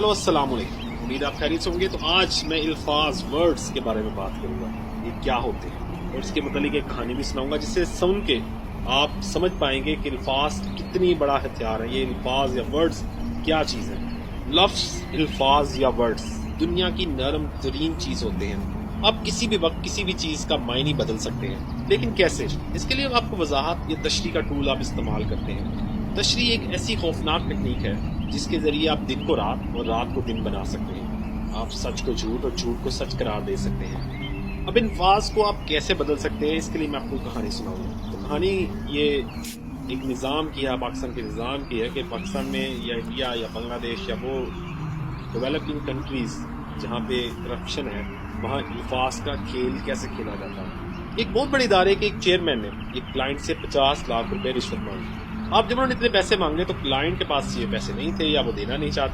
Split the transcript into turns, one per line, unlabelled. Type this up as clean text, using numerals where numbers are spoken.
Hello अस्सलाम वालेकुम, उम्मीद आप खैरियत से होंगे। तो आज मैं अल्फाज वर्ड्स के बारे में बात करूंगा, ये क्या होते हैं, और इसके मतलब एक कहानी भी सुनाऊंगा जिससे सुन के आप समझ पाएंगे कि अल्फाज कितनी बड़ा हथियार है। ये अल्फाज या वर्ड्स क्या चीज़ है। लफ्ज़, अल्फाज या वर्ड्स दुनिया की नरम तरीन चीज़ होते हैं। आप किसी भी वक्त किसी भी चीज़ का मायने बदल सकते हैं, लेकिन कैसे? इसके लिए आपको वजाहत या तशरीह का टूल आप इस्तेमाल करते हैं। तशरीह एक ऐसी खौफनाक टेक्निक है जिसके ज़रिए आप दिन को रात और रात को दिन बना सकते हैं। आप सच को झूठ और झूठ को सच करार दे सकते हैं। अब इन अल्फाज को आप कैसे बदल सकते हैं, इसके लिए मैं आपको कहानी सुनाऊंगा। तो कहानी ये एक निज़ाम की है, पाकिस्तान के निज़ाम की है कि पाकिस्तान में या इंडिया या बांग्लादेश या वो डेवलपिंग कंट्रीज़ जहाँ पे करप्शन है, वहाँ अल्फाज का खेल कैसे खेला जाता है। एक बहुत बड़े इदारे के एक चेयरमैन ने एक क्लाइंट से 50 लाख रुपए रिश्वत मांगी। अब जब उन्होंने इतने पैसे मांगे तो क्लाइंट के पास ये पैसे नहीं थे या वो देना नहीं चाहते